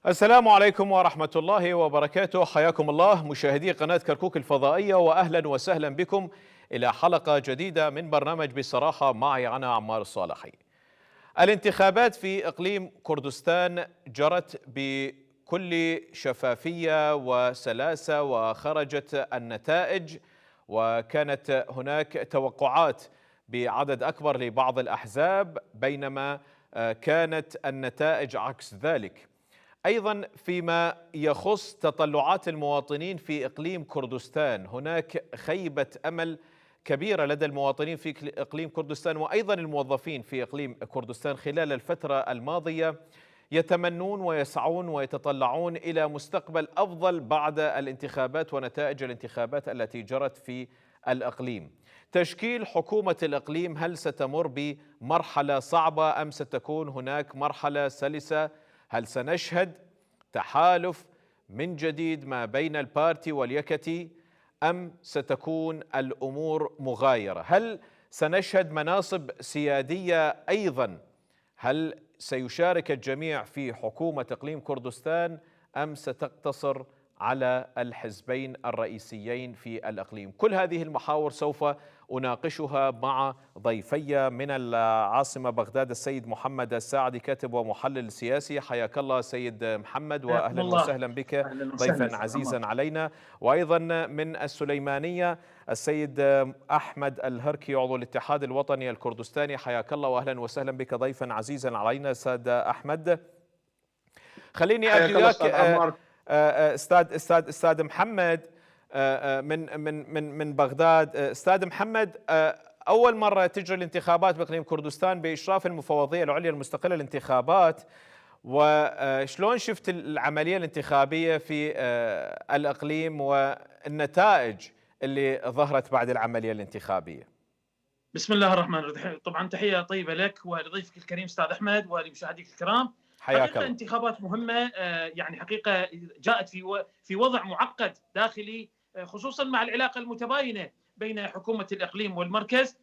السلام عليكم ورحمة الله وبركاته. حياكم الله مشاهدي قناة كركوك الفضائية، وأهلا وسهلا بكم إلى حلقة جديدة من برنامج بصراحة معي أنا عمار الصالحي. الانتخابات في إقليم كردستان جرت بكل شفافية وسلاسة وخرجت النتائج، وكانت هناك توقعات بعدد أكبر لبعض الأحزاب، بينما كانت النتائج عكس ذلك. أيضا فيما يخص تطلعات المواطنين في إقليم كردستان، هناك خيبة أمل كبيرة لدى المواطنين في إقليم كردستان، وأيضا الموظفين في إقليم كردستان خلال الفترة الماضية يتمنون ويسعون ويتطلعون إلى مستقبل أفضل بعد الانتخابات ونتائج الانتخابات التي جرت في الإقليم. تشكيل حكومة الإقليم هل ستمر بمرحلة صعبة أم ستكون هناك مرحلة سلسة؟ هل سنشهد تحالف من جديد ما بين البارتي واليكتي أم ستكون الأمور مغايرة؟ هل سنشهد مناصب سيادية أيضا؟ هل سيشارك الجميع في حكومة إقليم كردستان أم ستقتصر على الحزبين الرئيسيين في الإقليم؟ كل هذه المحاور سوف أناقشها مع ضيفي من العاصمة بغداد، السيد محمد الساعدي، كاتب ومحلل سياسي. حياك الله سيد محمد، حياكم وأهلا الله. وسهلا بك اهلا وسهلا ضيفا استاذ عمار. عزيزا علينا. وأيضا من السليمانية السيد أحمد الهركي، عضو الاتحاد الوطني الكردستاني. حياك الله وأهلا وسهلا بك ضيفا عزيزا علينا سيد أحمد. خليني أبدأ حياك الله وياك استاذ عمار. استاذ محمد من بغداد. استاذ محمد، اول مره تجري الانتخابات باقليم كردستان باشراف المفوضيه العليا المستقله للانتخابات، وشلون شفت العمليه الانتخابيه في الاقليم والنتائج اللي ظهرت بعد العمليه الانتخابيه؟ بسم الله الرحمن الرحيم. طبعا تحيه طيبه لك ولضيفك الكريم استاذ احمد ولمشاهديك الكرام. حياك حقيقه الله. انتخابات مهمه، يعني حقيقه جاءت في وضع معقد داخلي، خصوصا مع العلاقه المتباينه بين حكومه الاقليم والمركز.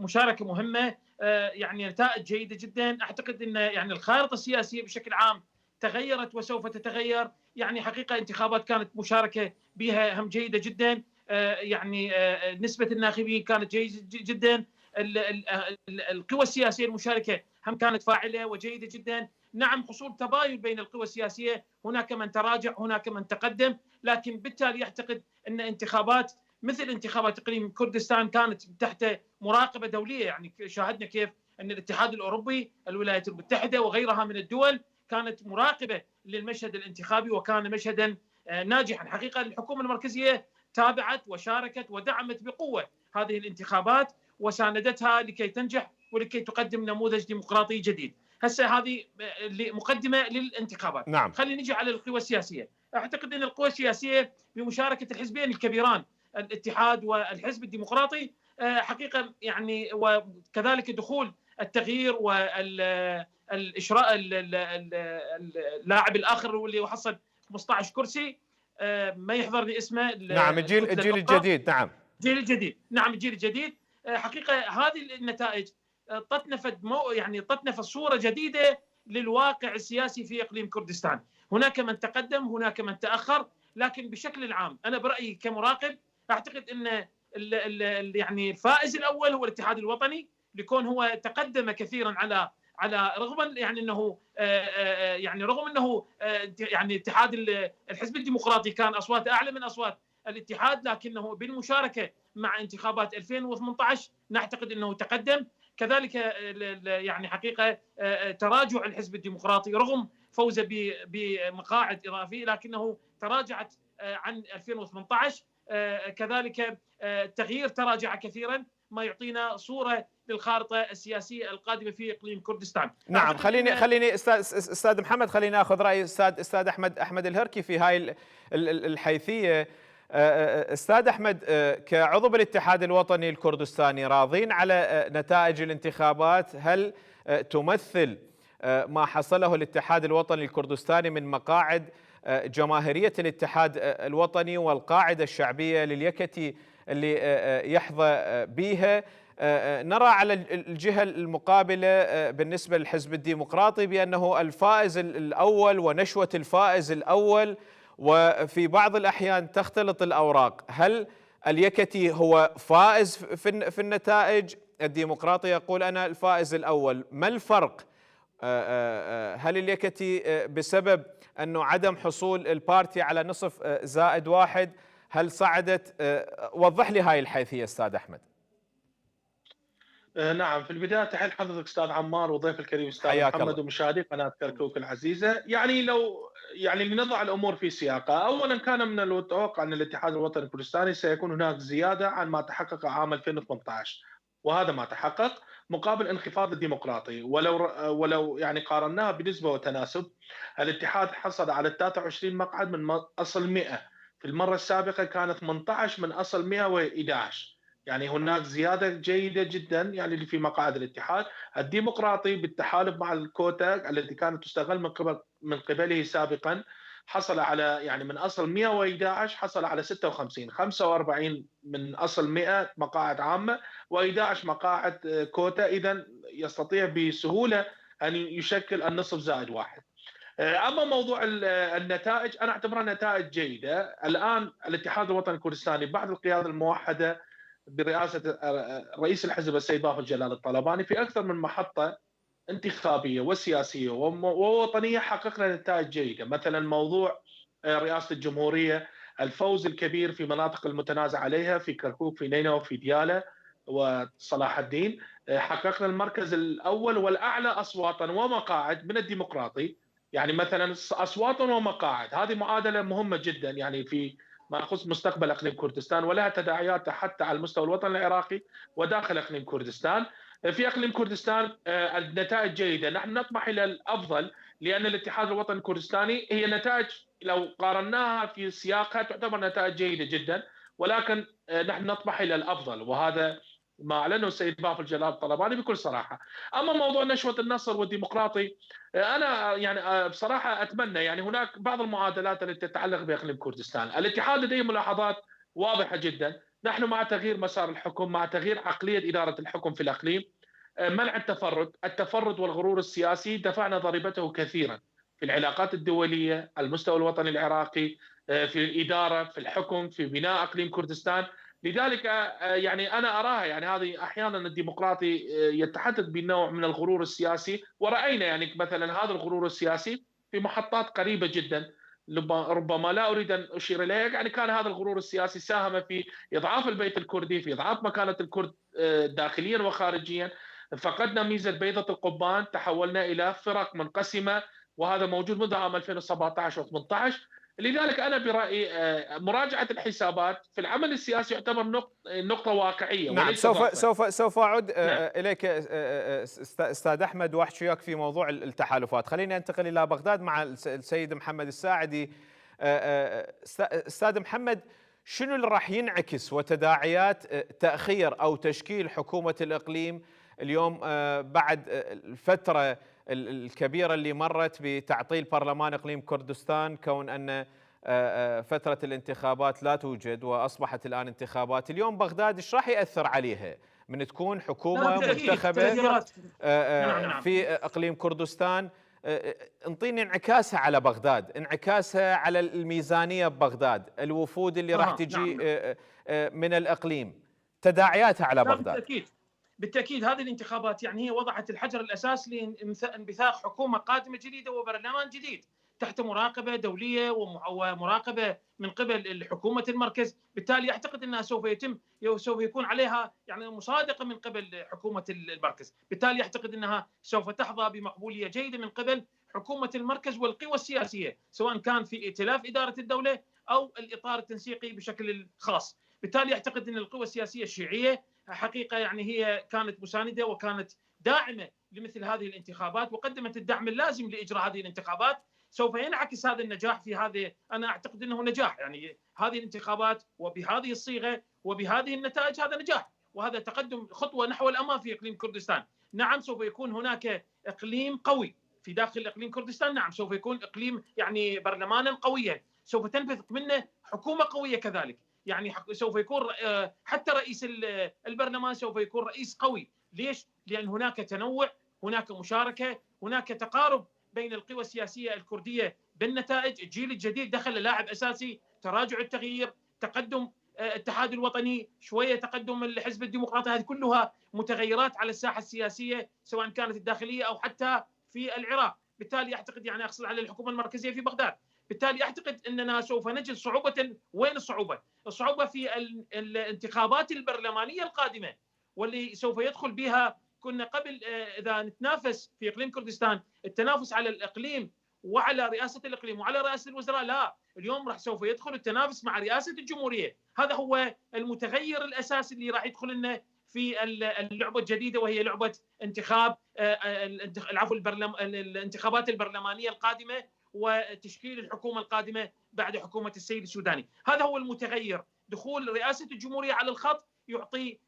مشاركه مهمه، يعني نتائج جيده جدا. اعتقد ان يعني الخارطه السياسيه بشكل عام تغيرت وسوف تتغير. يعني حقيقه انتخابات كانت مشاركه بها هم جيده جدا. يعني نسبة الناخبين كانت جيدة جدا. القوى السياسية المشاركة هم كانت فاعلة وجيدة جدا. نعم، حصول تباين بين القوى السياسية، هناك من تراجع هناك من تقدم، لكن بالتالي أعتقد أن انتخابات مثل انتخابات إقليم كردستان كانت تحت مراقبة دولية. يعني شاهدنا كيف أن الاتحاد الأوروبي، الولايات المتحدة وغيرها من الدول كانت مراقبة للمشهد الانتخابي، وكان مشهدا ناجحا. حقيقة الحكومة المركزية تابعت وشاركت ودعمت بقوة هذه الانتخابات وساندتها لكي تنجح ولكي تقدم نموذج ديمقراطي جديد. هسه هذه مقدمة للانتخابات. نعم. خلينا نجي على القوى السياسية. أعتقد أن القوى السياسية بمشاركة الحزبين الكبيران الاتحاد والحزب الديمقراطي، حقيقة يعني، وكذلك دخول التغيير والإشراء اللاعب الآخر واللي حصل 15 كرسي، ما يحضرني اسمه، نعم، الجيل الجديد. نعم، الجيل الجديد. نعم، الجيل الجديد. حقيقة هذه النتائج طتنفت صورة جديدة للواقع السياسي في إقليم كردستان. هناك من تقدم هناك من تأخر، لكن بشكل عام أنا برأيي كمراقب أعتقد أن يعني الفائز الأول هو الاتحاد الوطني، لكون هو تقدم كثيرا على رغم يعني انه يعني رغم انه يعني اتحاد الحزب الديمقراطي كان اصواته اعلى من اصوات الاتحاد، لكنه بالمشاركه مع انتخابات 2018 نعتقد انه تقدم. كذلك يعني حقيقه تراجع الحزب الديمقراطي رغم فوزه بمقاعد اضافيه، لكنه تراجعت عن 2018. كذلك التغيير تراجع كثيرا، ما يعطينا صوره للخارطه السياسيه القادمه في اقليم كردستان. نعم. خليني استاذ محمد، خليني اخذ راي استاذ احمد الهركي في هاي الحيثيه. استاذ احمد، كعضو بالاتحاد الوطني الكردستاني، راضين على نتائج الانتخابات؟ هل تمثل ما حصله الاتحاد الوطني الكردستاني من مقاعد جماهيرية الاتحاد الوطني والقاعدة الشعبية لليكتي اللي يحظى بها؟ نرى على الجهة المقابلة بالنسبة للحزب الديمقراطي بأنه الفائز الأول ونشوة الفائز الأول، وفي بعض الأحيان تختلط الأوراق. هل اليكتي هو فائز في النتائج؟ الديمقراطي يقول أنا الفائز الأول. ما الفرق؟ هل اليكتي بسبب أنه عدم حصول البارتي على نصف زائد واحد هل صعدت؟ وضح لي هاي الحيثية أستاذ أحمد. نعم، في البداية تحية حضرتك أستاذ عمار وضيف الكريم أستاذ حياك محمد الله. ومشاهدي قناة كركوك العزيزة. يعني لو لنضع الأمور في سياقها، أولا كان من المتوقع أن الاتحاد الوطني الكردستاني سيكون هناك زيادة عن ما تحقق عام 2018، وهذا ما تحقق مقابل انخفاض الديمقراطي. ولو قارناها بنسبة وتناسب، الاتحاد حصل على 23 مقعد من أصل 100، في المرة السابقة كانت 18 من أصل 111. يعني هناك زياده جيده جدا اللي في مقاعد الاتحاد. الديمقراطي بالتحالف مع الكوتا التي كانت تستغل من قبله سابقا حصل على من اصل 111 حصل على 56، 45 من اصل 100 مقاعد عامه و11 مقاعد كوتا، اذا يستطيع بسهوله ان يشكل النصف زائد واحد. اما موضوع النتائج، انا اعتبرها نتائج جيده. الان الاتحاد الوطني الكردستاني بعد القياده الموحده برئاسه رئيس الحزب السيد باقر جلال الطلباني في اكثر من محطه انتخابيه وسياسيه ووطنيه حققنا نتائج جيده. مثلا موضوع رئاسه الجمهوريه، الفوز الكبير في مناطق المتنازع عليها في كركوك، في نينوى، في دياله وصلاح الدين. حققنا المركز الاول والاعلى اصواتا ومقاعد من الديمقراطي. مثلا اصوات ومقاعد، هذه معادله مهمه جدا في ما يخص مستقبل اقليم كردستان، ولها تداعيات حتى على المستوى الوطني العراقي وداخل اقليم كردستان. في اقليم كردستان النتائج جيده، نحن نطمح الى الافضل، لان الاتحاد الوطني الكردستاني هي نتائج لو قارناها في سياقها تعتبر نتائج جيده جدا، ولكن نحن نطمح الى الافضل، وهذا ما اعلنه السيد باقر جلال الطلباني بكل صراحه. اما موضوع نشوه النصر والديمقراطي، انا بصراحه اتمنى هناك بعض المعادلات التي تتعلق باقليم كردستان. الاتحاد لديه ملاحظات واضحه جدا. نحن مع تغيير مسار الحكم، مع تغيير عقليه اداره الحكم في الاقليم، منع التفرد والغرور السياسي دفعنا ضريبته كثيرا في العلاقات الدوليه، المستوى الوطني العراقي، في الاداره، في الحكم، في بناء اقليم كردستان. لذلك انا اراها هذه احيانا الديمقراطي يتحدث بنوع من الغرور السياسي، وراينا مثلا هذا الغرور السياسي في محطات قريبه جدا. ربما لا اريد ان اشير اليه، كان هذا الغرور السياسي ساهم في اضعاف البيت الكردي، في اضعاف مكانه الكرد داخليا وخارجيا. فقدنا ميزه بيضه القضبان، تحولنا الى فرق منقسمه، وهذا موجود منذ عام 2017 و18. لذلك انا برايي مراجعه الحسابات في العمل السياسي يعتبر نقطه واقعيه. نعم، وليس سوف اعود نعم. اليك استاذ احمد واحكي وياك في موضوع التحالفات. خليني انتقل الى بغداد مع السيد محمد الساعدي. استاذ محمد، شنو اللي راح ينعكس وتداعيات تاخير او تشكيل حكومه الاقليم اليوم بعد الفتره الكبيره اللي مرت بتعطيل برلمان اقليم كردستان، كون ان فترة الانتخابات لا توجد وأصبحت الآن انتخابات؟ اليوم بغداد إيش راح يأثر عليها من تكون حكومة منتخبة في أقليم كردستان؟ انطيني انعكاسها على بغداد، انعكاسها على الميزانية ببغداد، الوفود اللي راح تجي من الأقليم، تداعياتها على بغداد. بالتأكيد هذه الانتخابات هي وضعت الحجر الأساس لانبثاق حكومة قادمة جديدة وبرلمان جديد تحت مراقبة دولية ومراقبة من قبل حكومة المركز. بالتالي أعتقد أنها سوف يكون عليها مصادقة من قبل حكومة المركز. بالتالي أعتقد أنها سوف تحظى بمقبولية جيدة من قبل حكومة المركز والقوى السياسية، سواء كان في ائتلاف إدارة الدولة أو الإطار التنسيقي بشكل خاص. بالتالي أعتقد أن القوى السياسية الشيعية حقيقة هي كانت مساندة وكانت داعمة لمثل هذه الانتخابات، وقدمت الدعم اللازم لإجراء هذه الانتخابات. سوف ينعكس هذا النجاح في هذه، أنا أعتقد أنه نجاح، هذه الانتخابات وبهذه الصيغة وبهذه النتائج هذا نجاح، وهذا تقدم خطوة نحو الأمام في إقليم كردستان. نعم سوف يكون هناك إقليم قوي في داخل إقليم كردستان، نعم سوف يكون إقليم برلمانا قويا، سوف تنبثق منه حكومة قوية كذلك. يعني سوف يكون حتى رئيس البرلمان سوف يكون رئيس قوي. ليش؟ لأن هناك تنوع، هناك مشاركة، هناك تقارب بين القوى السياسية الكردية بالنتائج. الجيل الجديد دخل لاعب أساسي، تراجع التغيير، تقدم الاتحاد الوطني، شوية تقدم الحزب الديمقراطي، هذه كلها متغيرات على الساحة السياسية سواء كانت الداخلية أو حتى في العراق. بالتالي أعتقد يعني أقصد على الحكومة المركزية في بغداد. بالتالي أعتقد أننا سوف نجد صعوبة. وين الصعوبة؟ الصعوبة في الانتخابات البرلمانية القادمة واللي سوف يدخل بها. كنا قبل إذا نتنافس في إقليم كردستان التنافس على الإقليم وعلى رئاسة الإقليم وعلى رئاسة الوزراء، لا، اليوم راح سوف يدخل التنافس مع رئاسة الجمهورية. هذا هو المتغير الأساسي اللي راح يدخل لنا في اللعبة الجديدة، وهي لعبة انتخاب العفو الانتخابات البرلمانية القادمة وتشكيل الحكومة القادمة بعد حكومة السيد السوداني. هذا هو المتغير. دخول رئاسة الجمهورية على الخط يعطي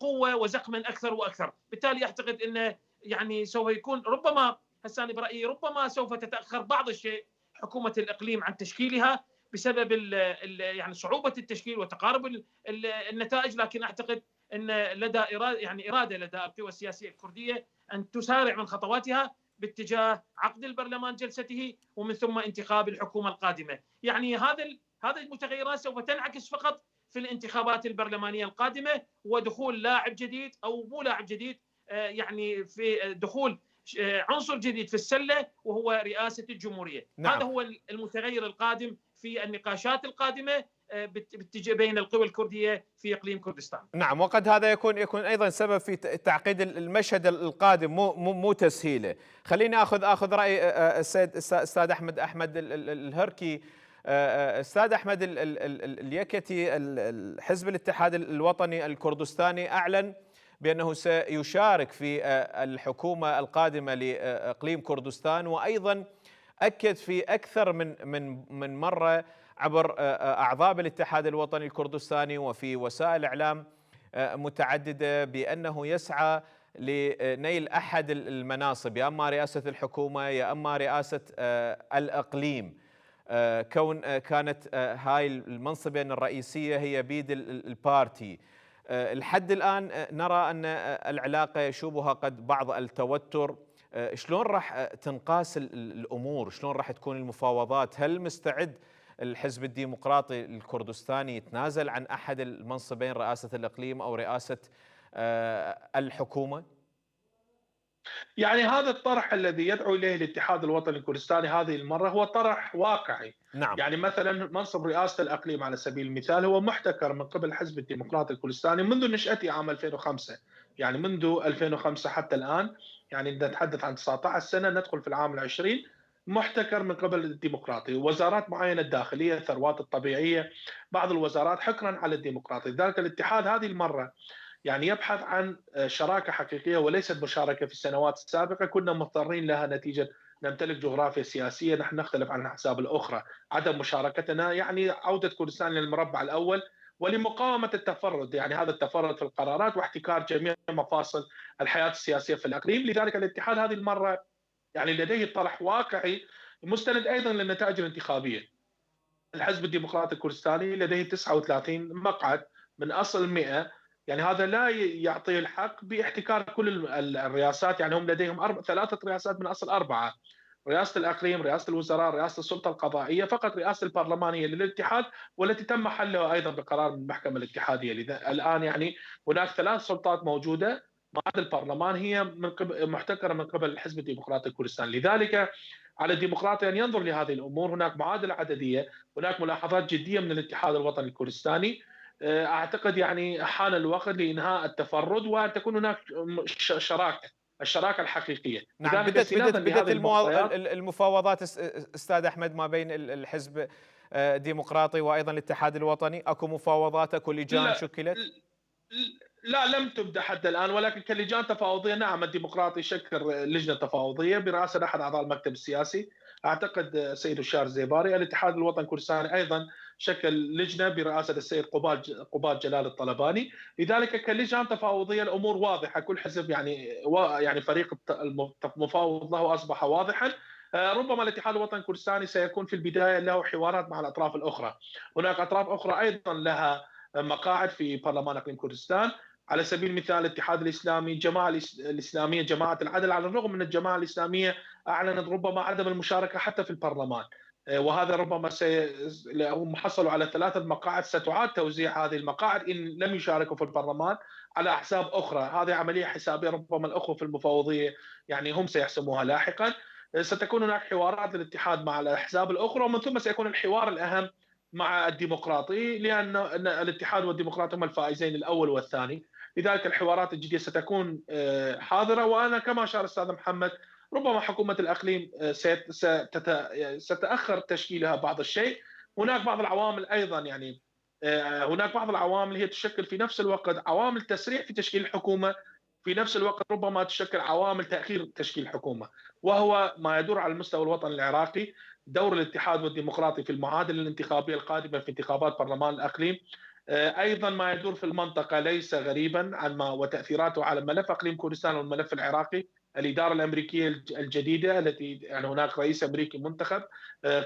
قوة وزخما أكثر وأكثر. بالتالي أعتقد أنه يعني سوف يكون ربما هساني برأيي ربما سوف تتأخر بعض الشيء حكومة الإقليم عن تشكيلها بسبب يعني صعوبة التشكيل وتقارب النتائج. لكن أعتقد أن لدى إرادة لدى القوى السياسية الكردية أن تسارع من خطواتها باتجاه عقد البرلمان جلسته ومن ثم انتخاب الحكومة القادمة. يعني هذا المتغيرات سوف تنعكس فقط في الانتخابات البرلمانية القادمة، ودخول لاعب جديد أو مو لاعب جديد، يعني في دخول عنصر جديد في السلة وهو رئاسة الجمهورية. نعم. هذا هو المتغير القادم في النقاشات القادمة بين القوى الكردية في إقليم كردستان. نعم، وقد هذا يكون أيضا سبب في تعقيد المشهد القادم مو تسهيله. خليني أخذ رأي أستاذ أحمد الهركي. أستاذ أحمد اليكتي، حزب الاتحاد الوطني الكردستاني أعلن بأنه سيشارك في الحكومة القادمة لإقليم كردستان، وأيضا أكد في أكثر من مرة عبر أعضاء بالاتحاد الوطني الكردستاني وفي وسائل إعلام متعددة بأنه يسعى لنيل أحد المناصب، يا أما رئاسة الحكومة يا أما رئاسة الإقليم، كون كانت هاي المنصبين الرئيسية هي بيد البارتي. لحد الآن نرى أن العلاقة يشوبها قد بعض التوتر. شلون راح تنقاس الأمور؟ شلون راح تكون المفاوضات؟ هل مستعد الحزب الديمقراطي الكردستاني يتنازل عن أحد المنصبين، رئاسة الإقليم أو رئاسة الحكومة؟ يعني هذا الطرح الذي يدعو إليه الاتحاد الوطني الكردستاني هذه المرة هو طرح واقعي. نعم. يعني مثلا منصب رئاسة الإقليم على سبيل المثال هو محتكر من قبل الحزب الديمقراطي الكردستاني منذ نشأته عام 2005. يعني منذ 2005 حتى الآن، يعني نتحدث عن 19 سنة، ندخل في العام العشرين، محتكر من قبل الديمقراطي. وزارات معينة الداخلية، الثروات الطبيعية، بعض الوزارات حكرا على الديمقراطي. لذلك الاتحاد هذه المرة يعني يبحث عن شراكة حقيقية وليست مشاركة. في السنوات السابقة كنا مضطرين لها نتيجة نمتلك جغرافيا سياسية نحن نختلف عن الأحزاب الأخرى. عدم مشاركتنا يعني عودة كردستان للمربع الأول ولمقاومة التفرد، يعني هذا التفرد في القرارات واحتكار جميع مفاصل الحياة السياسية في الإقليم. لذلك الاتحاد هذه المرة يعني لديه طرح واقعي مستند أيضا للنتائج الانتخابية. الحزب الديمقراطي الكردستاني لديه 39 مقعد من أصل 100، يعني هذا لا يعطي الحق باحتكار كل الرئاسات. يعني هم لديهم 3 رئاسات من أصل 4، رئاسة الإقليم، رئاسة الوزراء، رئاسة السلطة القضائية. فقط رئاسة البرلمان هي للاتحاد، والتي تم حلها أيضا بقرار من المحكمة الاتحادية. الآن يعني هناك 3 سلطات موجودة ما عدا البرلمان هي محتكرة من قبل الحزب الديمقراطي الكردستاني. لذلك على الديمقراطي أن ينظر لهذه الأمور. هناك معادلة عددية، هناك ملاحظات جدية من الاتحاد الوطني الكردستاني. أعتقد يعني حان الوقت لإنهاء التفرد وأن تكون هناك الشراكة الحقيقية. نعم. بدت المفاوضات أستاذ أحمد ما بين الحزب الديمقراطي وأيضا الاتحاد الوطني؟ أكو مفاوضات، أكو لجان شكلت؟ لا، لم تبدأ حتى الآن، ولكن كلجان تفاوضية نعم. الديمقراطي شكل لجنة تفاوضية برئاسة أحد أعضاء المكتب السياسي، أعتقد سيد الشار زيباري. الاتحاد الوطني الكردستاني أيضا شكل لجنة برئاسة السيد قباد جلال الطلباني. لذلك كلجان تفاوضية الأمور واضحة. كل حزب يعني فريق المفاوض له أصبح واضحا. ربما الاتحاد الوطني الكردستاني سيكون في البدايه له حوارات مع الاطراف الاخرى. هناك اطراف اخرى ايضا لها مقاعد في برلمان اقليم كردستان، على سبيل المثال الاتحاد الاسلامي، الجماعه الاسلاميه، جماعه العدل، على الرغم من الجماعه الاسلاميه اعلنت ربما عدم المشاركه حتى في البرلمان، وهذا ربما هم حصلوا على 3 مقاعد، ستعاد توزيع هذه المقاعد ان لم يشاركوا في البرلمان على احزاب اخرى. هذه عمليه حسابيه ربما الاخوه في المفوضيه يعني هم سيحسموها لاحقا. ستكون هناك حوارات للاتحاد مع الاحزاب الاخرى، ومن ثم سيكون الحوار الاهم مع الديمقراطي، لان الاتحاد والديمقراطي هم الفائزين الاول والثاني. لذلك الحوارات الجديده ستكون حاضره. وانا كما اشار الاستاذ محمد، ربما حكومه الاقليم ستتاخر تشكيلها بعض الشيء. هناك بعض العوامل ايضا، يعني هناك بعض العوامل هي تشكل في نفس الوقت عوامل تسريع في تشكيل الحكومه، في نفس الوقت ربما تشكل عوامل تاخير تشكيل الحكومه، وهو ما يدور على المستوى الوطني العراقي. دور الاتحاد والديمقراطي في المعادله الانتخابيه القادمه في انتخابات برلمان الاقليم، ايضا ما يدور في المنطقه ليس غريبا عن ما وتاثيراته على ملف اقليم كردستان والملف العراقي. الاداره الامريكيه الجديده التي يعني هناك رئيس امريكي منتخب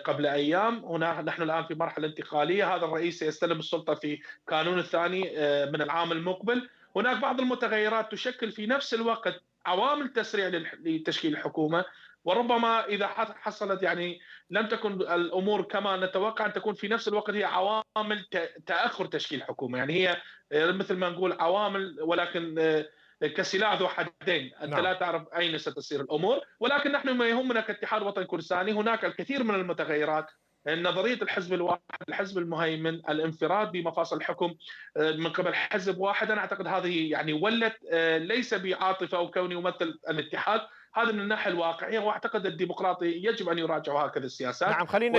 قبل ايام، هناك نحن الان في مرحله انتقاليه، هذا الرئيس سيستلم السلطه في كانون الثاني من العام المقبل. هناك بعض المتغيرات تشكل في نفس الوقت عوامل تسريع لتشكيل الحكومه، وربما اذا حصلت يعني لم تكن الامور كما نتوقع ان تكون في نفس الوقت هي عوامل تاخر تشكيل حكومه. يعني هي مثل ما نقول عوامل، ولكن كسلاح ذو حدين، انت لا تعرف اين ستصير الامور. ولكن نحن ما يهمنا كاتحاد وطني كردستاني هناك الكثير من المتغيرات. نظريه الحزب الواحد، الحزب المهيمن، الانفراد بمفاصل الحكم من قبل حزب واحد، انا اعتقد هذه يعني ولت ليس بعاطفه او كونه يمثل الاتحاد، هذا من الناحيه الواقعيه. واعتقد الديمقراطي يجب ان يراجعوا هكذا السياسات. نعم، خلينا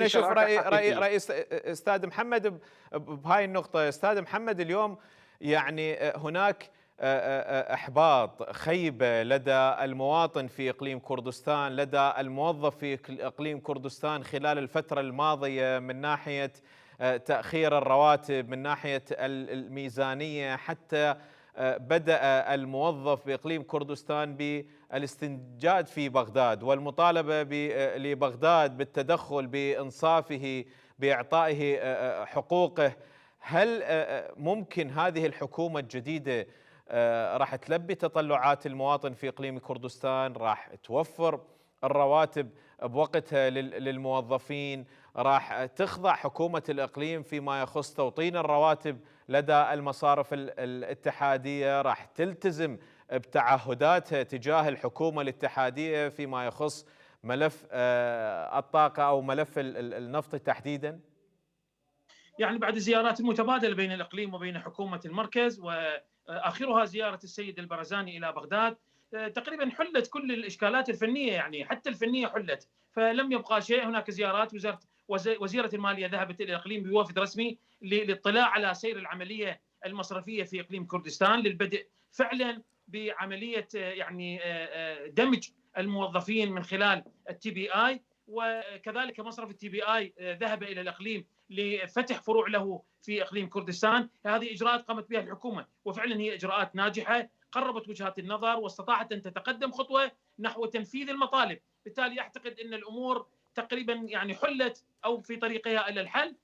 نشوف راي استاذ محمد بهاي النقطه. استاذ محمد، اليوم يعني هناك احباط، خيبه لدى المواطن في اقليم كردستان، لدى الموظف في اقليم كردستان خلال الفتره الماضيه، من ناحيه تاخير الرواتب، من ناحيه الميزانيه، حتى بدأ الموظف بإقليم كردستان بالاستنجاد في بغداد والمطالبة لبغداد بالتدخل بإنصافه، بإعطائه حقوقه. هل ممكن هذه الحكومة الجديدة راح تلبي تطلعات المواطن في إقليم كردستان، راح توفر الرواتب بوقتها للموظفين، راح تخضع حكومة الإقليم فيما يخص توطين الرواتب لدى المصارف الاتحادية، راح تلتزم بتعهداتها تجاه الحكومة الاتحادية فيما يخص ملف الطاقة أو ملف النفط تحديدا؟ يعني بعد الزيارات المتبادلة بين الإقليم وبين حكومة المركز، وآخرها زيارة السيد البرزاني إلى بغداد، تقريبا حلت كل الإشكالات الفنية، يعني حتى الفنية حلت، فلم يبقى شيء. هناك زيارات، وزيرة المالية ذهبت إلى الإقليم بوفد رسمي للاطلاع على سير العملية المصرفية في إقليم كردستان، للبدء فعلا بعملية يعني دمج الموظفين من خلال التي بي آي. وكذلك مصرف التي بي آي ذهب إلى الإقليم لفتح فروع له في إقليم كردستان. هذه إجراءات قامت بها الحكومة، وفعلا هي إجراءات ناجحة، قربت وجهات النظر واستطاعت أن تتقدم خطوة نحو تنفيذ المطالب. بالتالي أعتقد أن الأمور تقريبا يعني حلت أو في طريقها إلى الحل.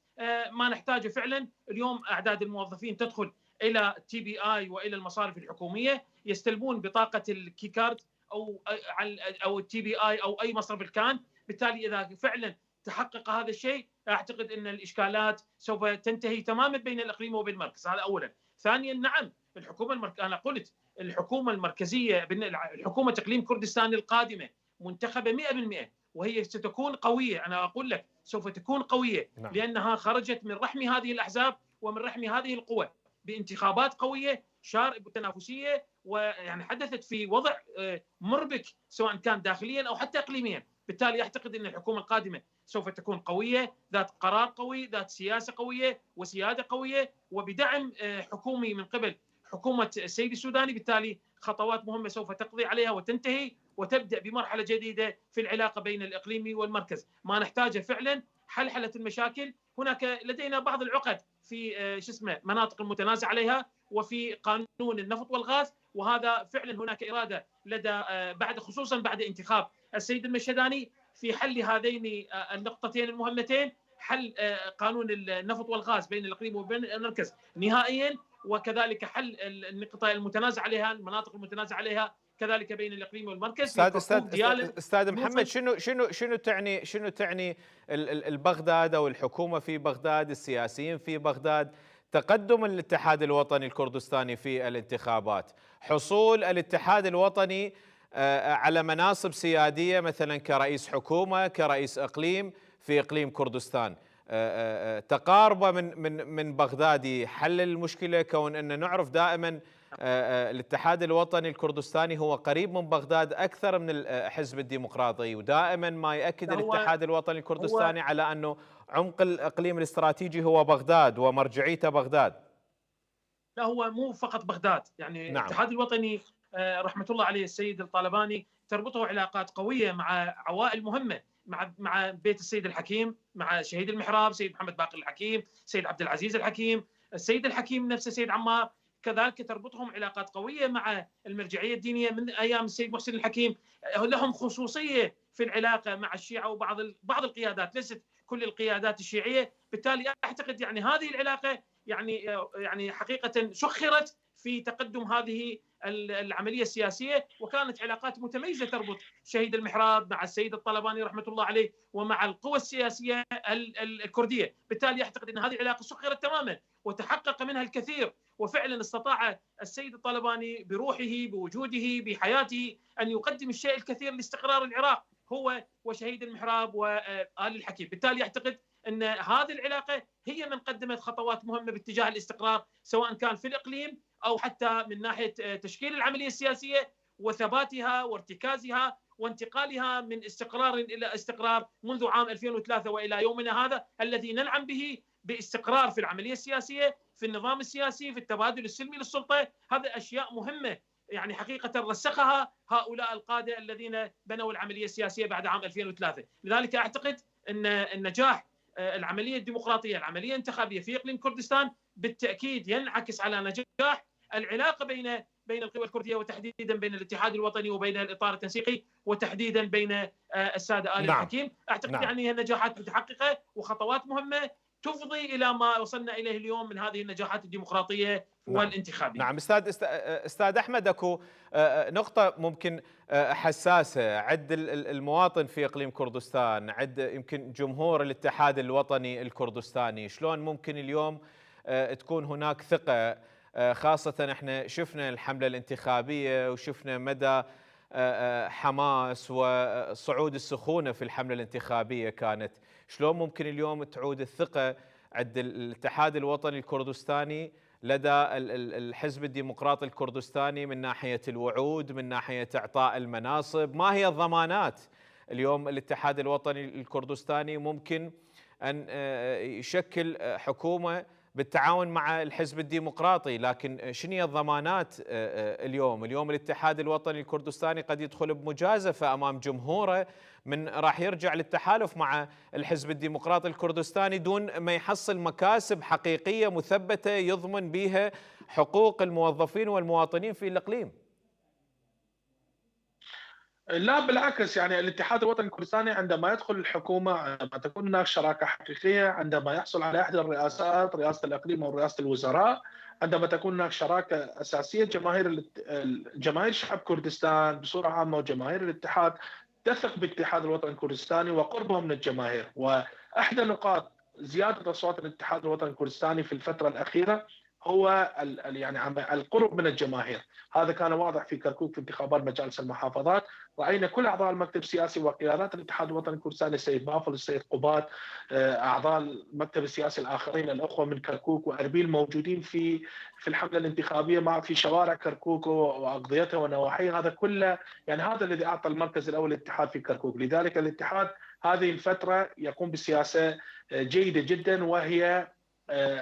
ما نحتاجه فعلا اليوم أعداد الموظفين تدخل إلى تي بي آي وإلى المصارف الحكومية، يستلمون بطاقة الكيكارد أو التي بي آي أو أي مصرف كان. بالتالي إذا فعلا تحقق هذا الشيء، أعتقد أن الإشكالات سوف تنتهي تماما بين الإقليم وبين المركز. هذا أولا. ثانيا، نعم، أنا قلت الحكومة المركزية، الحكومة إقليم كردستان القادمة منتخبة 100%، وهي ستكون قوية. أنا أقول لك سوف تكون قوية، لأنها خرجت من رحم هذه الأحزاب ومن رحم هذه القوى بانتخابات قوية تنافسية، ويعني حدثت في وضع مربك سواء كان داخليا أو حتى إقليميا. بالتالي أعتقد أن الحكومة القادمة سوف تكون قوية، ذات قرار قوي، ذات سياسة قوية وسيادة قوية، وبدعم حكومي من قبل حكومة السيد السوداني. بالتالي خطوات مهمة سوف تقضي عليها وتنتهي وتبدأ بمرحلة جديدة في العلاقة بين الإقليم والمركز. ما نحتاجه فعلا حلحلة المشاكل. هناك لدينا بعض العقد في مناطق المتنازع عليها، وفي قانون النفط والغاز، وهذا فعلا هناك إرادة لدى خصوصا بعد انتخاب السيد المشهداني في حل هذين النقطتين المهمتين، حل قانون النفط والغاز بين الاقليم وبين المركز نهائيا، وكذلك حل النقطه المتنازع عليها، المناطق المتنازع عليها كذلك بين الاقليم والمركز. استاذ محمد، شنو تعني البغداد او الحكومه في بغداد، السياسيين في بغداد، تقدم الاتحاد الوطني الكردستاني في الانتخابات، حصول الاتحاد الوطني على مناصب سياديه مثلا كرئيس حكومه، كرئيس اقليم في اقليم كردستان، تقاربه من بغداد حل المشكله، كون ان نعرف دائما الاتحاد الوطني الكردستاني هو قريب من بغداد اكثر من الحزب الديمقراطي، ودائما ما يؤكد الاتحاد الوطني الكردستاني على انه عمق الاقليم الاستراتيجي هو بغداد ومرجعيته بغداد. لا، هو مو فقط بغداد، يعني نعم. الاتحاد الوطني رحمه الله عليه السيد الطالباني تربطه علاقات قويه مع عوائل مهمه، مع بيت السيد الحكيم، مع شهيد المحراب سيد محمد باقر الحكيم، سيد عبد العزيز الحكيم، السيد الحكيم نفسه سيد عمار، كذلك تربطهم علاقات قويه مع المرجعيه الدينيه من ايام السيد محسن الحكيم. لهم خصوصيه في العلاقه مع الشيعه وبعض القيادات، ليست كل القيادات الشيعيه. بالتالي اعتقد يعني هذه العلاقه يعني حقيقه سخرت في تقدم هذه العمليه السياسيه، وكانت علاقات متميزه تربط شهيد المحراب مع السيد الطلباني رحمه الله عليه ومع القوى السياسيه الكرديه. بالتالي اعتقد ان هذه العلاقه سخرت تماما وتحقق منها الكثير، وفعلا استطاع السيد الطلباني بروحه بوجوده بحياته ان يقدم الشيء الكثير لاستقرار العراق هو وشهيد المحراب وآل الحكيم. بالتالي اعتقد ان هذه العلاقه هي من قدمت خطوات مهمه باتجاه الاستقرار، سواء كان في الاقليم او حتى من ناحيه تشكيل العمليه السياسيه وثباتها وارتكازها وانتقالها من استقرار الى استقرار منذ عام 2003 والى يومنا هذا الذي ننعم به باستقرار في العمليه السياسيه، في النظام السياسي، في التبادل السلمي للسلطه. هذه اشياء مهمه يعني حقيقه رسخها هؤلاء القاده الذين بنوا العمليه السياسيه بعد عام 2003. لذلك اعتقد ان النجاح العمليه الديمقراطيه، العمليه الانتخابيه في اقليم كردستان بالتاكيد ينعكس على نجاح العلاقه بين القوى الكرديه، وتحديدا بين الاتحاد الوطني وبين الاطار التنسيقي، وتحديدا بين الساده آل الحكيم. اعتقد يعني هي نجاحات متحققه وخطوات مهمه تفضي الى ما وصلنا اليه اليوم من هذه النجاحات الديمقراطيه والانتخابيه. نعم. استاذ احمد، اكو نقطه ممكن حساسه عند المواطن في اقليم كردستان، عند يمكن جمهور الاتحاد الوطني الكردستاني، شلون ممكن اليوم تكون هناك ثقه، خاصه احنا شفنا الحمله الانتخابيه وشفنا مدى حماس وصعود السخونه في الحمله الانتخابيه كانت، شلون ممكن اليوم تعود الثقه عند الاتحاد الوطني الكردستاني لدى الحزب الديمقراطي الكردستاني من ناحيه الوعود، من ناحيه اعطاء المناصب؟ ما هي الضمانات اليوم الاتحاد الوطني الكردستاني ممكن ان يشكل حكومه بالتعاون مع الحزب الديمقراطي، لكن شنو هي الضمانات اليوم الاتحاد الوطني الكردستاني قد يدخل بمجازفه امام جمهوره من راح يرجع للتحالف مع الحزب الديمقراطي الكردستاني دون ما يحصل مكاسب حقيقيه مثبته يضمن بها حقوق الموظفين والمواطنين في الاقليم. لا بالعكس، يعني الاتحاد الوطني الكردستاني عندما يدخل الحكومه، عندما تكون هناك شراكه حقيقيه، عندما يحصل على احدى الرئاسات، رئاسه الاقليم او رئاسه الوزراء، عندما تكون هناك شراكه اساسيه، جماهير شعب كردستان بصوره عامه وجماهير الاتحاد تثق بالاتحاد الوطني الكردستاني وقربه من الجماهير. واحدى نقاط زياده اصوات الاتحاد الوطني الكردستاني في الفتره الاخيره هو يعني القرب من الجماهير. هذا كان واضح في كركوك في انتخابات مجالس المحافظات، راينا كل اعضاء المكتب السياسي وقيادات الاتحاد الوطني الكردستاني، السيد بافل، السيد قبات، اعضاء المكتب السياسي الاخرين، الاخوه من كركوك واربيل موجودين في الحمله الانتخابيه مع في شوارع كركوك واقضيتها ونواحيها. هذا كله يعني هذا الذي اعطى المركز الاول للاتحاد في كركوك. لذلك الاتحاد هذه الفتره يقوم بسياسه جيده جدا، وهي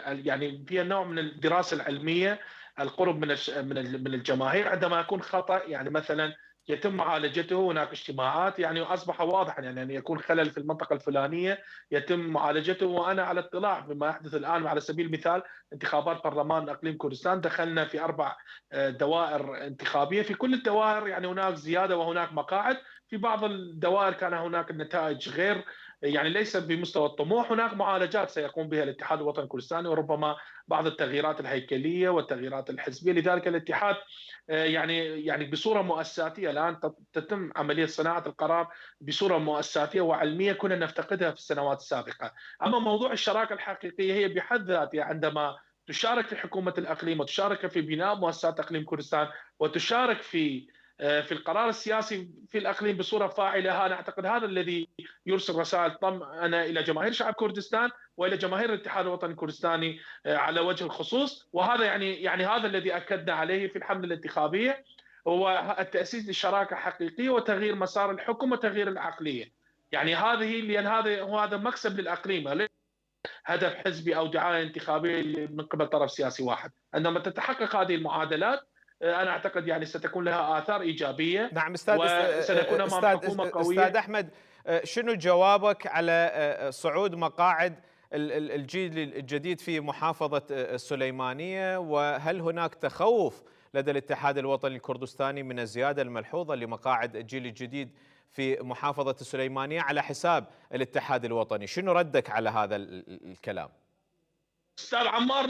يعني فيها نوع من الدراسه العلميه، القرب من الجماهير. عندما يكون خطا يعني مثلا يتم معالجته. هناك اجتماعات، يعني اصبح واضحا يعني ان يكون خلل في المنطقه الفلانيه يتم معالجته. وانا على اطلاع بما يحدث الان. على سبيل المثال انتخابات برلمان اقليم كردستان، دخلنا في 4 دوائر انتخابيه. في كل الدوائر يعني هناك زياده وهناك مقاعد. في بعض الدوائر كان هناك النتائج غير، يعني ليس بمستوى الطموح. هناك معالجات سيقوم بها الاتحاد الوطني الكردستاني، وربما بعض التغييرات الهيكليه والتغييرات الحزبيه. لذلك الاتحاد يعني بصوره مؤسساتيه الان تتم عمليه صناعه القرار بصوره مؤسساتيه وعلميه كنا نفتقدها في السنوات السابقه. اما موضوع الشراكه الحقيقيه هي بحد ذاتها عندما تشارك في حكومه الاقليم وتشارك في بناء مؤسسات اقليم كردستان وتشارك في القرار السياسي في الاقليم بصوره فاعله. انا اعتقد هذا الذي يرسل رسائل طمأنة الى جماهير شعب كردستان والى جماهير الاتحاد الوطني الكردستاني على وجه الخصوص. وهذا يعني هذا الذي اكدنا عليه في الحمله الانتخابيه، هو التاسيس لشراكه حقيقيه وتغيير مسار الحكم وتغيير العقليه. يعني لان هذا مكسب للاقليم، هدف حزبي او دعايه انتخابيه من قبل طرف سياسي واحد. عندما تتحقق هذه المعادلات انا اعتقد يعني ستكون لها اثار ايجابيه، نعم وسنكون امام حكومه استاذ قويه. احمد، شنو جوابك على صعود مقاعد الجيل الجديد في محافظة السليمانية؟ وهل هناك تخوف لدى الاتحاد الوطني الكردستاني من الزيادة الملحوظة لمقاعد الجيل الجديد في محافظة السليمانية على حساب الاتحاد الوطني؟ شنو ردك على هذا الكلام؟ استاذ عمار،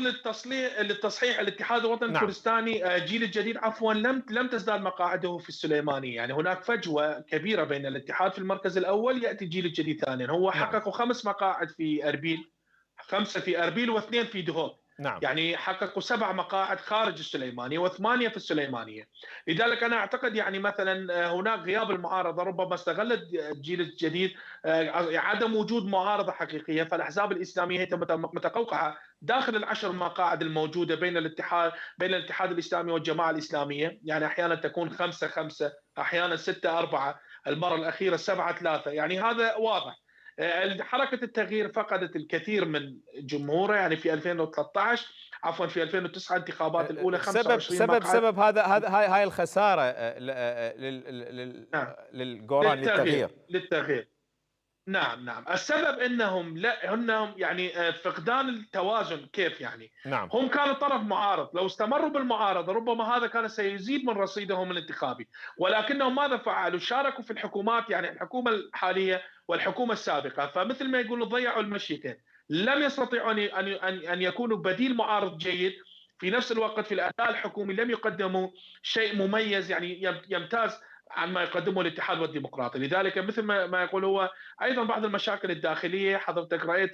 للتصحيح الاتحاد الوطني نعم. الكردستاني الجيل الجديد عفوا لم تزداد مقاعده في السليمانيه. يعني هناك فجوه كبيره بين الاتحاد في المركز الاول، ياتي الجيل الجديد ثانيا. هو نعم. حققوا 5 مقاعد في اربيل، 5 في اربيل واثنين في دهوك. نعم. يعني حققوا 7 مقاعد خارج السليمانيه و8 في السليمانيه. لذلك انا اعتقد يعني مثلا هناك غياب المعارضه، ربما استغلت الجيل الجديد عدم وجود معارضه حقيقيه، فالاحزاب الاسلاميه هي متقوقعه داخل ال10 مقاعد الموجوده بين الاتحاد الاسلامي والجماعه الاسلاميه. يعني احيانا تكون 5-5، احيانا 6-4، المره الاخيره 7-3. يعني هذا واضح. حركه التغيير فقدت الكثير من جمهوره. يعني في 2013 عفوا في 2009 انتخابات الاولى 25 مقعد. سبب هاي الخسارة نعم. للجوران للتغيير. نعم. السبب انهم يعني فقدان التوازن. كيف يعني؟ نعم. هم كانوا طرف معارض، لو استمروا بالمعارضه ربما هذا كان سيزيد من رصيدهم الانتخابي، ولكنهم ماذا فعلوا؟ شاركوا في الحكومات، يعني الحكومه الحاليه والحكومه السابقه، فمثل ما يقولوا ضيعوا المشيتين. لم يستطيعوا ان يكونوا بديل معارض جيد، في نفس الوقت في الاداء الحكومي لم يقدموا شيء مميز يعني يمتاز عن ما يقدمه الاتحاد والديمقراطي. لذلك مثل ما يقول هو ايضا بعض المشاكل الداخليه. حضرتك رايت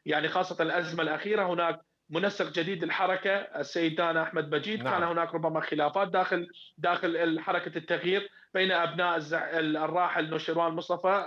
يعني خاصه الازمه الاخيره، هناك منسق جديد للحركه السيد دانا احمد بجيد. نعم. كان هناك ربما خلافات داخل حركه التغيير بين ابناء الراحل نوشيروان مصطفى،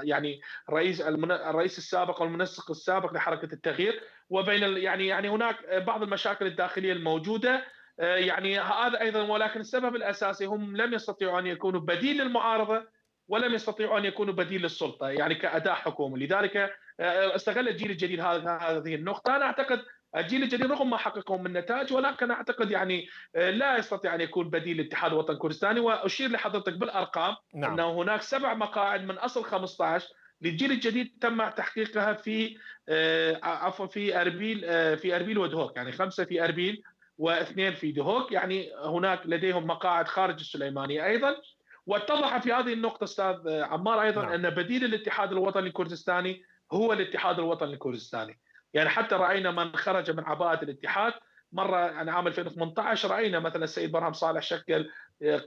يعني الرئيس السابق والمنسق السابق لحركه التغيير، وبين يعني هناك بعض المشاكل الداخليه الموجوده. يعني هذا ايضا، ولكن السبب الاساسي هم لم يستطيعوا ان يكونوا بديل للمعارضه ولم يستطيعوا ان يكونوا بديل للسلطه، يعني كاداء حكومي. لذلك استغل الجيل الجديد هذه النقطه. انا اعتقد الجيل الجديد رغم ما حققوا من نتائج، ولكن اعتقد يعني لا يستطيع ان يكون بديل للاتحاد الوطني الكردستاني. واشير لحضرتك بالارقام. نعم. انه هناك 7 مقاعد من اصل 15 للجيل الجديد تم تحقيقها في اربيل ودهوك. يعني 5 في اربيل واثنين في دهوك. يعني هناك لديهم مقاعد خارج السليمانيه ايضا. واتضح في هذه النقطه استاذ عمار ايضا نعم. ان بديل الاتحاد الوطني الكردستاني هو الاتحاد الوطني الكردستاني. يعني حتى راينا من خرج من عباءه الاتحاد مره. يعني عام 2018 راينا مثلا السيد برهم صالح شكل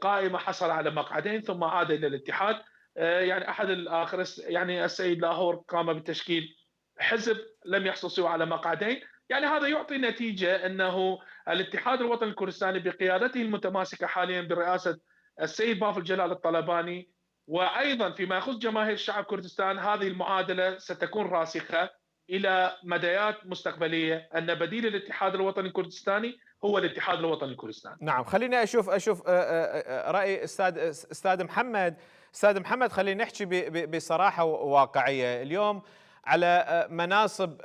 قائمه حصل على مقعدين ثم عاد الى الاتحاد. يعني احد الاخر يعني السيد لاهور قام بتشكيل حزب لم يحصل سوى على مقعدين. يعني هذا يعطي نتيجه انه الاتحاد الوطني الكردستاني بقيادته المتماسكه حاليا برئاسه السيد بافل جلال الطلباني، وايضا فيما يخص جماهير شعب كردستان، هذه المعادله ستكون راسخه الى مديات مستقبليه ان بديل الاتحاد الوطني الكردستاني هو الاتحاد الوطني الكردستاني. نعم. خليني اشوف راي استاذ محمد. استاذ محمد، خلينا نحكي بصراحه وواقعيه. اليوم على مناصب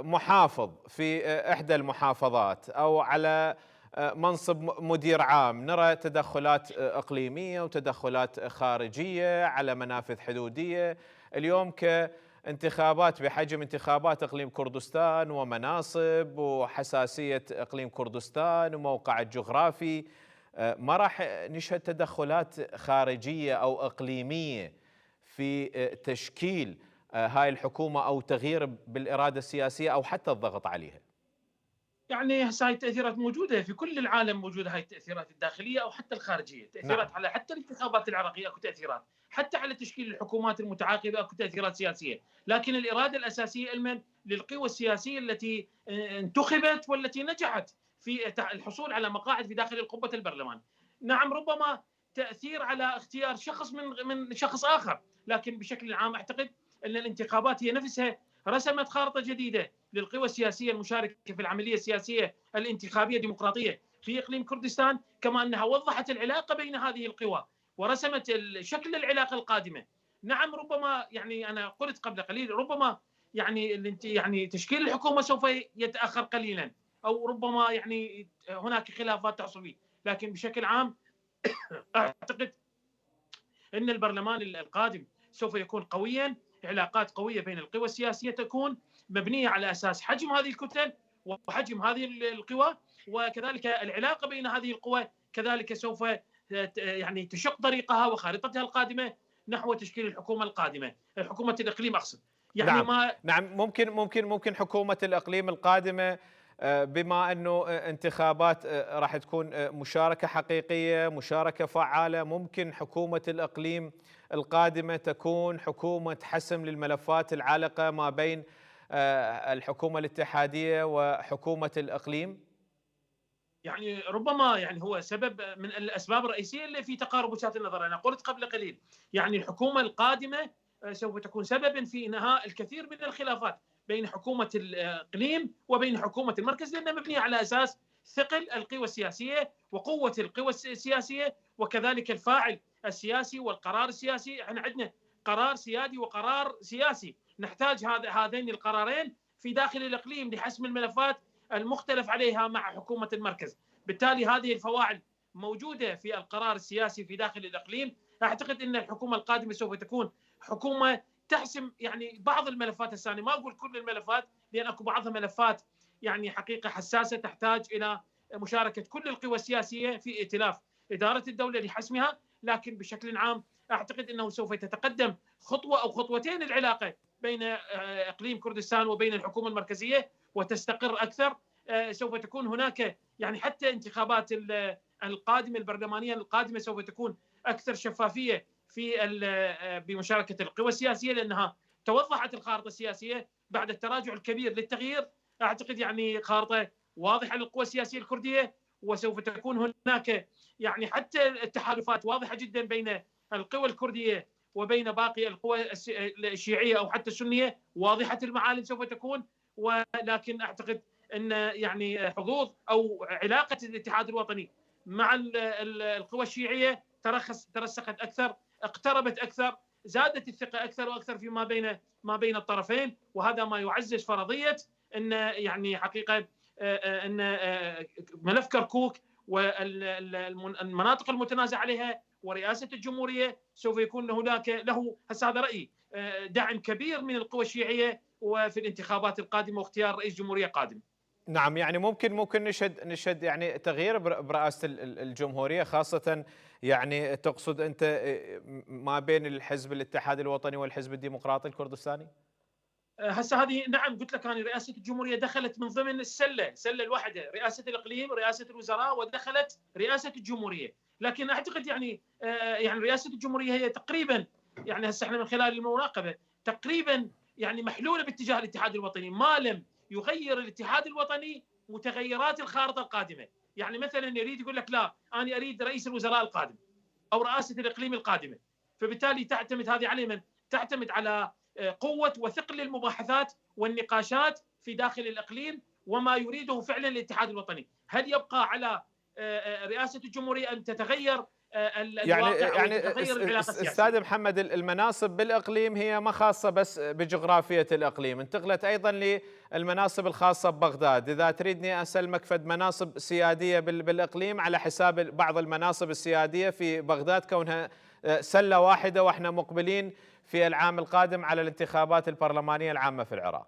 محافظ في احدى المحافظات او على منصب مدير عام، نرى تدخلات إقليمية وتدخلات خارجية على منافذ حدودية. اليوم كانتخابات بحجم انتخابات إقليم كردستان ومناصب وحساسية إقليم كردستان وموقع الجغرافي، ما راح نشهد تدخلات خارجية أو إقليمية في تشكيل هاي الحكومة أو تغيير بالإرادة السياسية أو حتى الضغط عليها. يعني هسه هاي التاثيرات موجوده في كل العالم، موجوده هاي التاثيرات الداخليه او حتى الخارجيه، تاثيرات نعم. على حتى الانتخابات العراقيه اكو تاثيرات، حتى على تشكيل الحكومات المتعاقبه اكو تاثيرات سياسيه، لكن الاراده الاساسيه للقوى السياسيه التي انتخبت والتي نجحت في الحصول على مقاعد في داخل قبه البرلمان. نعم ربما تاثير على اختيار شخص من شخص اخر، لكن بشكل عام اعتقد ان الانتخابات هي نفسها رسمت خارطه جديده للقوى السياسيه المشاركه في العمليه السياسيه الانتخابيه الديمقراطيه في اقليم كردستان، كما انها وضحت العلاقه بين هذه القوى ورسمت شكل العلاقه القادمه. نعم ربما يعني انا قلت قبل قليل ربما يعني تشكيل الحكومه سوف يتاخر قليلا، او ربما يعني هناك خلافات تحصل فيه، لكن بشكل عام اعتقد ان البرلمان القادم سوف يكون قويا، علاقات قويه بين القوى السياسيه تكون مبنيه على اساس حجم هذه الكتل وحجم هذه القوى، وكذلك العلاقه بين هذه القوى كذلك سوف يعني تشق طريقها وخارطتها القادمه نحو تشكيل الحكومه القادمه، حكومه الاقليم اقصد. يعني نعم ما نعم، ممكن حكومة الإقليم القادمة، بما أنه انتخابات راح تكون مشاركة حقيقية، مشاركة فعالة، ممكن حكومة الإقليم القادمة تكون حكومة حسم للملفات العالقة ما بين الحكومة الاتحادية وحكومة الإقليم. يعني ربما يعني هو سبب من الاسباب الرئيسيه اللي في تقارب وجهات النظر. انا قلت قبل قليل يعني الحكومه القادمه سوف تكون سببا في انهاء الكثير من الخلافات بين حكومه الاقليم وبين حكومه المركز، لانها مبنيه على اساس ثقل القوى السياسيه وقوه القوى السياسيه وكذلك الفاعل السياسي والقرار السياسي. احنا عندنا قرار سيادي وقرار سياسي، نحتاج هذين القرارين في داخل الاقليم لحسم الملفات المختلف عليها مع حكومه المركز. بالتالي هذه الفواعل موجوده في القرار السياسي في داخل الاقليم. اعتقد ان الحكومه القادمه سوف تكون حكومه تحسم يعني بعض الملفات الثانيه، ما اقول كل الملفات لان اكو بعضها ملفات يعني حقيقه حساسه تحتاج الى مشاركه كل القوى السياسيه في ائتلاف اداره الدوله لحسمها، لكن بشكل عام اعتقد انه سوف تتقدم خطوه او خطوتين العلاقه بين اقليم كردستان وبين الحكومه المركزيه وتستقر اكثر. سوف تكون هناك يعني حتى انتخابات القادمه البرلمانيه القادمه سوف تكون اكثر شفافيه في بمشاركه القوى السياسيه، لانها توضحت الخارطه السياسيه بعد التراجع الكبير للتغيير. اعتقد يعني خارطه واضحه للقوى السياسيه الكرديه، وسوف تكون هناك يعني حتى التحالفات واضحه جدا بين القوى الكرديه وبين باقي القوى الشيعيه او حتى السنيه، واضحه المعالم سوف تكون. ولكن اعتقد ان يعني حظوظ او علاقه الاتحاد الوطني مع القوى الشيعيه ترسخت اكثر، اقتربت اكثر، زادت الثقه اكثر واكثر فيما بين الطرفين، وهذا ما يعزز فرضيه ان يعني حقيقه ان ملف كركوك والمناطق المتنازع عليها ورئاسه الجمهوريه سوف يكون هناك له هذا رايي دعم كبير من القوى الشيعيه وفي الانتخابات القادمه واختيار رئيس جمهوريه قادم. نعم، يعني ممكن نشهد يعني تغيير برئاسة الجمهورية، خاصة يعني تقصد أنت ما بين الحزب الاتحاد الوطني والحزب الديمقراطي الكردستاني؟ هسه هذه نعم قلت لك أنا رئاسة الجمهورية دخلت من ضمن السلة الواحدة، رئاسة الإقليم، رئاسة الوزراء، ودخلت رئاسة الجمهورية، لكن أعتقد يعني رئاسة الجمهورية هي تقريبا يعني هسه احنا من خلال المراقبة تقريبا يعني محلولة باتجاه الاتحاد الوطني، ما لم يغير الاتحاد الوطني متغيرات الخارطة القادمة. يعني مثلا يريد يقول لك لا أنا أريد رئيس الوزراء القادم أو رئاسة الإقليم القادمة، فبالتالي تعتمد هذه على من؟ تعتمد على قوة وثقل المباحثات والنقاشات في داخل الإقليم وما يريده فعلا الاتحاد الوطني. هل يبقى على رئاسة الجمهورية أن تتغير الواقع أو يتغير العلاقة السياسية. استاذ محمد، المناصب بالاقليم هي ما خاصه بس بجغرافيه الاقليم، انتقلت ايضا للمناصب الخاصه ببغداد. اذا تريدني اسلمك فد مناصب سياديه بالاقليم على حساب بعض المناصب السياديه في بغداد، كونها سله واحده واحنا مقبلين في العام القادم على الانتخابات البرلمانيه العامه في العراق.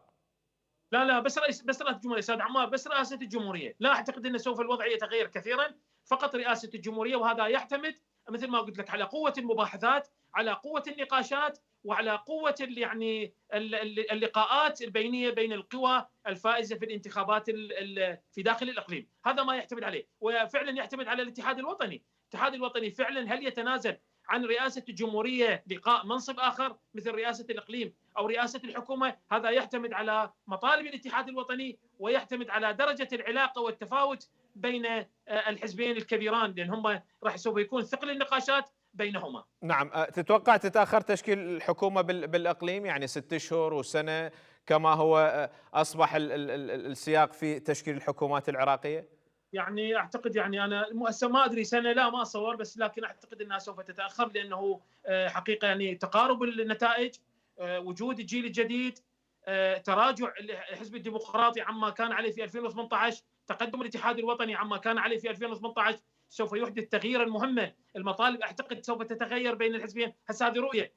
لا بس رئاسة الجمهورية استاذ عمار، بس رئاسة الجمهورية، لا اعتقد ان سوف الوضع يتغير كثيرا، فقط رئاسة الجمهورية، وهذا يعتمد مثل ما قلت لك على قوة المباحثات، على قوة النقاشات، وعلى قوة يعني اللقاءات البينية بين القوى الفائزة في الانتخابات في داخل الإقليم. هذا ما يعتمد عليه، وفعلا يعتمد على الاتحاد الوطني. الاتحاد الوطني فعلا هل يتنازل عن رئاسة الجمهورية لقاء منصب آخر مثل رئاسة الإقليم أو رئاسة الحكومة؟ هذا يعتمد على مطالب الاتحاد الوطني، ويعتمد على درجة العلاقة والتفاوت بين الحزبين الكبيران، لأن هم راح سوف يكون ثقل النقاشات بينهما. نعم. تتوقع تتأخر تشكيل الحكومة بالإقليم، يعني 6 أشهر وسنة كما هو أصبح السياق في تشكيل الحكومات العراقية؟ يعني اعتقد، يعني انا ما ادري سنه، لا ما اصور، بس لكن اعتقد انها سوف تتاخر، لانه حقيقه يعني تقارب النتائج، وجود الجيل الجديد، تراجع الحزب الديمقراطي عما كان عليه في 2018، تقدم الاتحاد الوطني عما كان عليه في 2018 سوف يحدث تغييرا مهما. المطالب اعتقد سوف تتغير بين الحزبين، هسه هذه رؤيه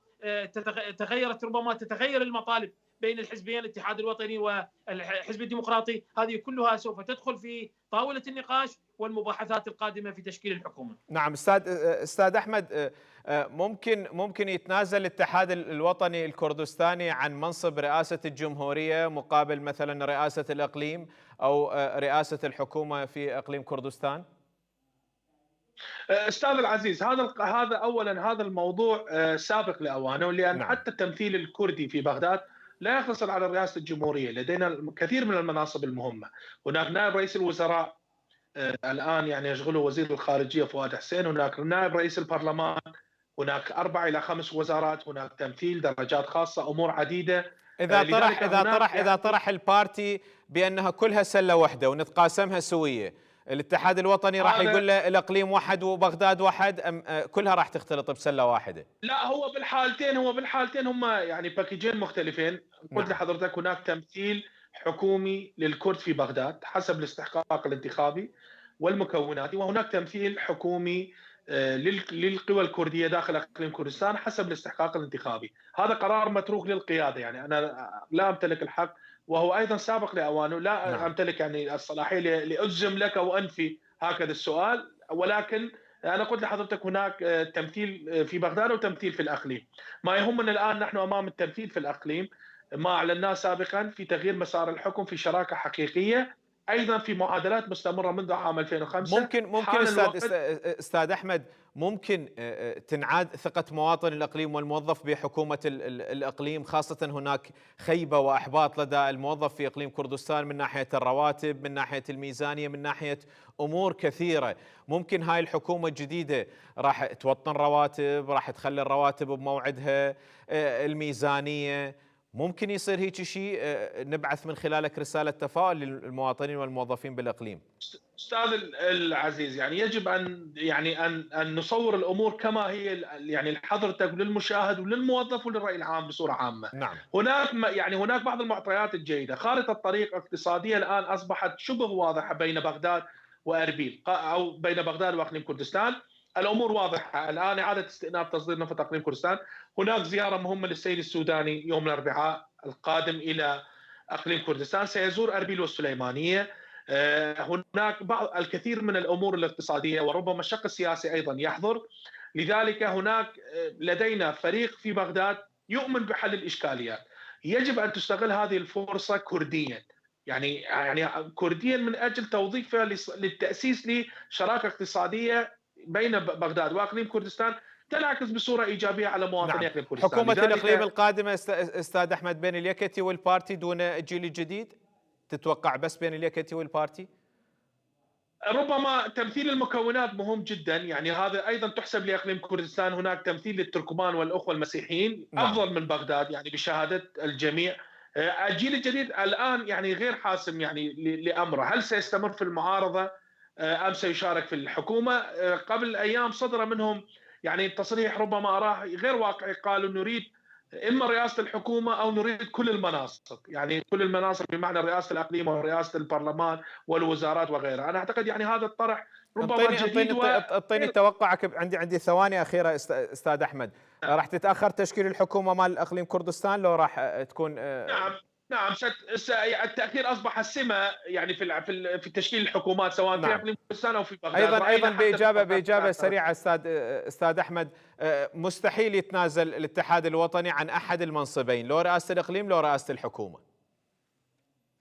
تغيرت، ربما تتغير المطالب بين الحزبين الاتحاد الوطني والحزب الديمقراطي، هذه كلها سوف تدخل في طاولة النقاش والمباحثات القادمة في تشكيل الحكومة. نعم. استاذ احمد، ممكن يتنازل الاتحاد الوطني الكردستاني عن منصب رئاسة الجمهورية مقابل مثلا رئاسة الإقليم أو رئاسة الحكومة في إقليم كردستان؟ استاذ العزيز، هذا اولا هذا الموضوع سابق لاوانه، لان نعم. حتى التمثيل الكردي في بغداد لا يقتصر على رئاسه الجمهوريه، لدينا الكثير من المناصب المهمه. هناك نائب رئيس الوزراء الان يعني يشغله وزير الخارجيه فؤاد حسين، هناك نائب رئيس البرلمان، هناك 4 إلى 5 وزارات، هناك تمثيل درجات خاصه، امور عديده. إذا طرح البارتي بأنها كلها سلة واحدة ونتقاسمها سوية، الاتحاد الوطني راح يقول له الإقليم واحد وبغداد واحد، أم كلها راح تختلط بسلة واحدة؟ لا، هو بالحالتين هم يعني باكيجين مختلفين. قلت لحضرتك هناك تمثيل حكومي للكرد في بغداد حسب الاستحقاق الانتخابي والمكونات، وهناك تمثيل حكومي للقوى الكرديه داخل اقليم كردستان حسب الاستحقاق الانتخابي. هذا قرار متروك للقياده، يعني انا لا امتلك الحق، وهو ايضا سابق لاوانه، لا امتلك يعني الصلاحيه لاجزم لك او انفي هكذا السؤال، ولكن انا قلت لحضرتك هناك تمثيل في بغداد وتمثيل في الاقليم. ما يهمنا الان نحن امام التمثيل في الاقليم، ما اعلناه سابقا في تغيير مسار الحكم في شراكه حقيقيه، ايضا في معادلات مستمره منذ عام 2005. ممكن استاذ احمد، ممكن تنعاد ثقة مواطن الإقليم والموظف بحكومة الإقليم، خاصة هناك خيبة وإحباط لدى الموظف في إقليم كردستان من ناحية الرواتب، من ناحية الميزانية، من ناحية أمور كثيرة. ممكن هاي الحكومة الجديدة راح توطن رواتب، راح تخلي الرواتب بموعدها، الميزانية، ممكن يصير هيك شيء؟ نبعث من خلالك رسالة تفاؤل للمواطنين والموظفين بالإقليم. استاذ العزيز، يعني يجب ان نصور الامور كما هي، يعني لحضرتك وللمشاهد وللموظف وللراي العام بصوره عامه. نعم. هناك بعض المعطيات الجيده، خارطه الطريق الاقتصاديه الان اصبحت شبه واضحه بين بغداد واربيل، او بين بغداد واقليم كردستان. الامور واضحه الان، اعاده استئناف تصدير نفط اقليم كردستان، هناك زياره مهمه للسيد السوداني يوم الاربعاء القادم الى اقليم كردستان، سيزور اربيل والسليمانيه. هناك الكثير من الامور الاقتصاديه، وربما الشق السياسي ايضا يحضر. لذلك هناك لدينا فريق في بغداد يؤمن بحل الاشكاليات. يجب ان تستغل هذه الفرصه كرديا، يعني كرديا، من اجل توظيفها للتاسيس لشراكه اقتصاديه بين بغداد واقليم كردستان تنعكس بصوره ايجابيه على مواطني اقليم كردستان. حكومه الاقليم القادمه استاذ احمد بين اليكتي والبارتي دون الجيل الجديد، تتوقع بس بين اليكتي والبارتي؟ ربما تمثيل المكونات مهم جدا، يعني هذا ايضا تحسب لاقليم كردستان. هناك تمثيل للتركمان والاخوه المسيحيين افضل من بغداد، يعني بشهاده الجميع. الجيل الجديد الان يعني غير حاسم يعني لامره، هل سيستمر في المعارضه امس يشارك في الحكومه. قبل ايام صدر منهم يعني تصريح ربما اراه غير واقعي، قالوا نريد اما رئاسه الحكومه او نريد كل المناصب، يعني كل المناصب بمعنى رئاسه الاقليم ورئاسه البرلمان والوزارات وغيرها. انا اعتقد يعني هذا الطرح ربما جديد اعطيني توقعك. عندي ثواني اخيره استاذ احمد. راح تتاخر تشكيل الحكومه مال اقليم كردستان لو راح تكون نعم التاخير اصبح السمه يعني في تشكيل الحكومات سواء في اقليم كردستان او في بغداد. ايضا باجابه سريعه استاذ احمد، مستحيل يتنازل الاتحاد الوطني عن احد المنصبين، لو رئاسه الاقليم لو رئاسه الحكومه.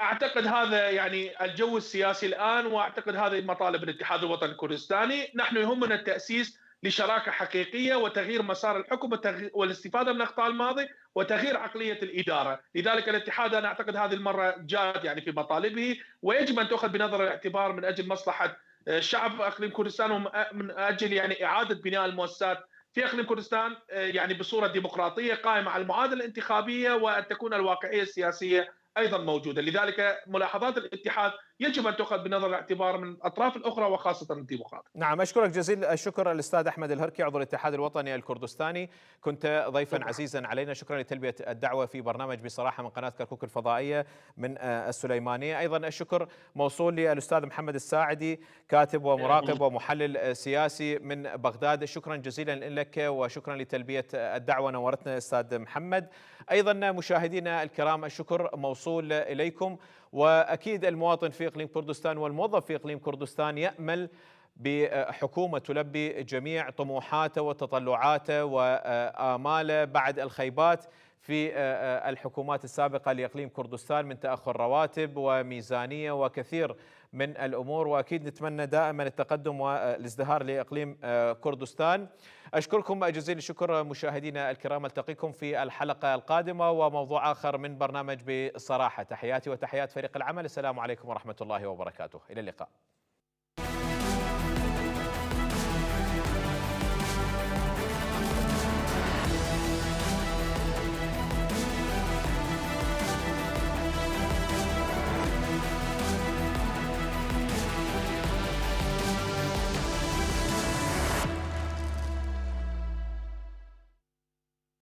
اعتقد هذا يعني الجو السياسي الان، واعتقد هذه مطالب الاتحاد الوطني الكردستاني. نحن يهمنا التاسيس لشراكه حقيقيه وتغيير مسار الحكم والاستفاده من اخطاء الماضي وتغيير عقليه الاداره، لذلك الاتحاد انا اعتقد هذه المره جاد يعني في مطالبه، ويجب ان تؤخذ بنظر الاعتبار من اجل مصلحه شعب اقليم كردستان ومن اجل يعني اعاده بناء المؤسسات في اقليم كردستان يعني بصوره ديمقراطيه قائمه على المعادله الانتخابيه، وان تكون الواقعيه السياسيه ايضا موجوده، لذلك ملاحظات الاتحاد يجب ان تؤخذ بنظر الاعتبار من الاطراف الاخرى وخاصه الديمقراطيه. نعم، اشكرك جزيل الشكر الاستاذ احمد الهركي عضو الاتحاد الوطني الكردستاني، كنت ضيفا عزيزا علينا، شكرا لتلبيه الدعوه في برنامج بصراحه من قناه كركوك الفضائيه من السليمانيه. ايضا الشكر موصول للاستاذ محمد الساعدي كاتب ومراقب ومحلل سياسي من بغداد، شكرا جزيلا لك وشكرا لتلبيه الدعوه، نورتنا استاذ محمد. ايضا مشاهدينا الكرام الشكر موصول اليكم، واكيد المواطن في اقليم كردستان والموظف في اقليم كردستان يامل بحكومه تلبي جميع طموحاته وتطلعاته وآماله بعد الخيبات في الحكومات السابقه لاقليم كردستان من تاخر رواتب وميزانيه وكثير من الامور، واكيد نتمنى دائما التقدم والازدهار لاقليم كردستان. اشكركم جزيل الشكر مشاهدينا الكرام، التقيكم في الحلقه القادمه وموضوع اخر من برنامج بصراحه. تحياتي وتحيات فريق العمل، السلام عليكم ورحمه الله وبركاته، الى اللقاء.